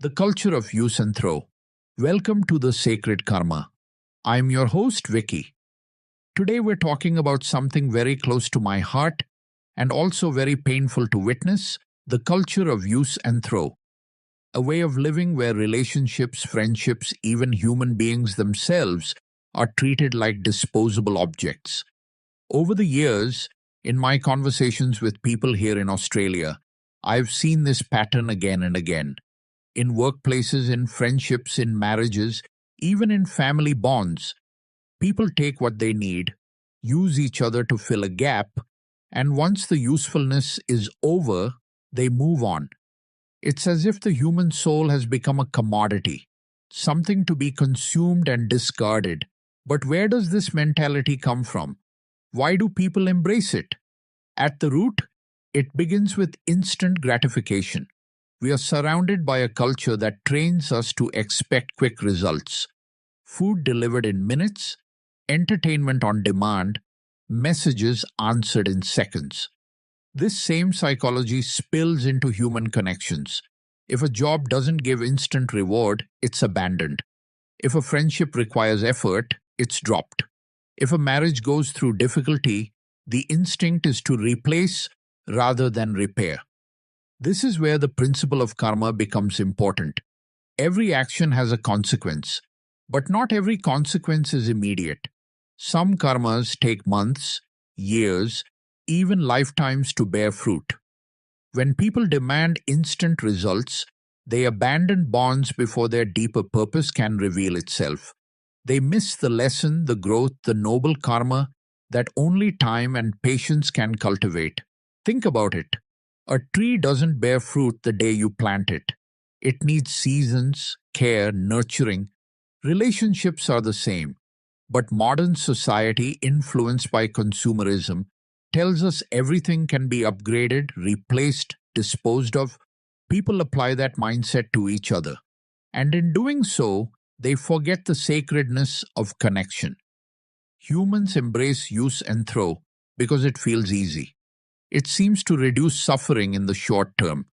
the culture of use and throw. Welcome to the Sacred Karma. I'm your host, Vicky. Today we're talking about something very close to my heart and also very painful to witness, the culture of use and throw. A way of living where relationships, friendships, even human beings themselves are treated like disposable objects. Over the years, in my conversations with people here in Australia, I've seen this pattern again and again. In workplaces, in friendships, in marriages, even in family bonds, people take what they need, use each other to fill a gap, and once the usefulness is over, they move on. It's as if the human soul has become a commodity, something to be consumed and discarded. But where does this mentality come from? Why do people embrace it? At the root, it begins with instant gratification. We are surrounded by a culture that trains us to expect quick results. Food delivered in minutes, entertainment on demand, messages answered in seconds. This same psychology spills into human connections. If a job doesn't give instant reward, it's abandoned. If a friendship requires effort, it's dropped. If a marriage goes through difficulty, the instinct is to replace rather than repair. This is where the principle of karma becomes important. Every action has a consequence, but not every consequence is immediate. Some karmas take months, years, even lifetimes to bear fruit. When people demand instant results, they abandon bonds before their deeper purpose can reveal itself. They miss the lesson, the growth, the noble karma that only time and patience can cultivate. Think about it. A tree doesn't bear fruit the day you plant it. It needs seasons, care, nurturing. Relationships are the same. But modern society, influenced by consumerism, tells us everything can be upgraded, replaced, disposed of. People apply that mindset to each other. And in doing so, they forget the sacredness of connection. Humans embrace use and throw because it feels easy. It seems to reduce suffering in the short term.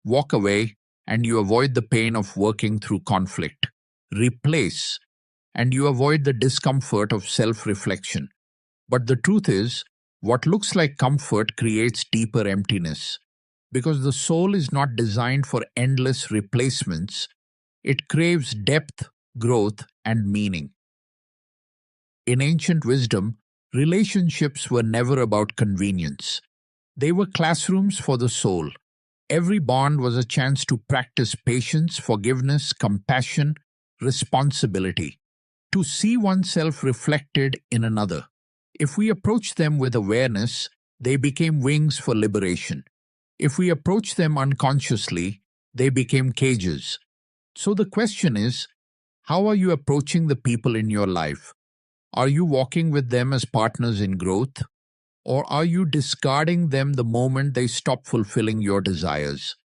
Walk away and you avoid the pain of working through conflict. Replace and you avoid the discomfort of self-reflection. But the truth is, what looks like comfort creates deeper emptiness. Because the soul is not designed for endless replacements, it craves depth, growth, and meaning. In ancient wisdom, relationships were never about convenience. They were classrooms for the soul. Every bond was a chance to practice patience, forgiveness, compassion, responsibility, to see oneself reflected in another. If we approach them with awareness, they became wings for liberation. If we approach them unconsciously, they became cages. So the question is, how are you approaching the people in your life? Are you walking with them as partners in growth? Or are you discarding them the moment they stop fulfilling your desires?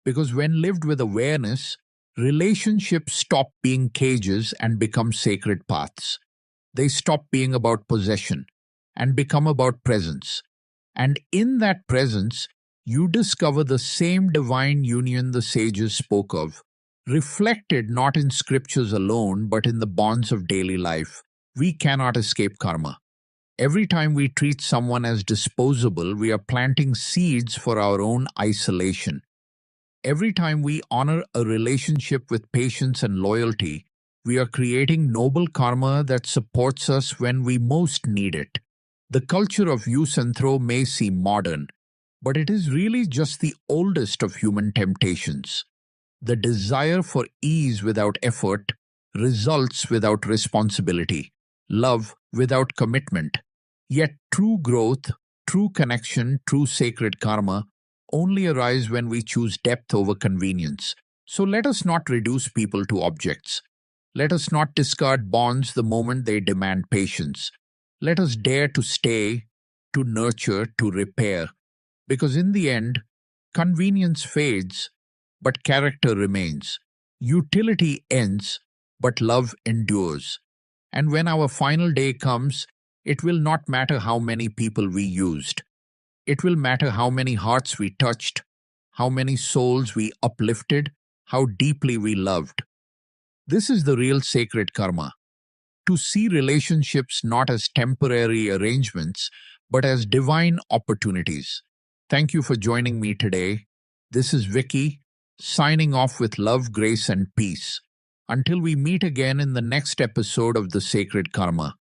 Because when lived with awareness, relationships stop being cages and become sacred paths. They stop being about possession and become about presence. And in that presence, you discover the same divine union the sages spoke of, reflected not in scriptures alone but in the bonds of daily life. We cannot escape karma. Every time we treat someone as disposable, we are planting seeds for our own isolation. Every time we honor a relationship with patience and loyalty, we are creating noble karma that supports us when we most need it. The culture of use and throw may seem modern, but it is really just the oldest of human temptations. The desire for ease without effort, results without responsibility, love without commitment. Yet true growth, true connection, true sacred karma only arise when we choose depth over convenience. So let us not reduce people to objects. Let us not discard bonds the moment they demand patience. Let us dare to stay, to nurture, to repair. Because in the end, convenience fades, but character remains. Utility ends, but love endures. And when our final day comes, it will not matter how many people we used. It will matter how many hearts we touched, how many souls we uplifted, how deeply we loved. This is the real sacred karma. To see relationships not as temporary arrangements, but as divine opportunities. Thank you for joining me today. This is Vicky, signing off with love, grace, and peace. Until we meet again in the next episode of The Sacred Karma.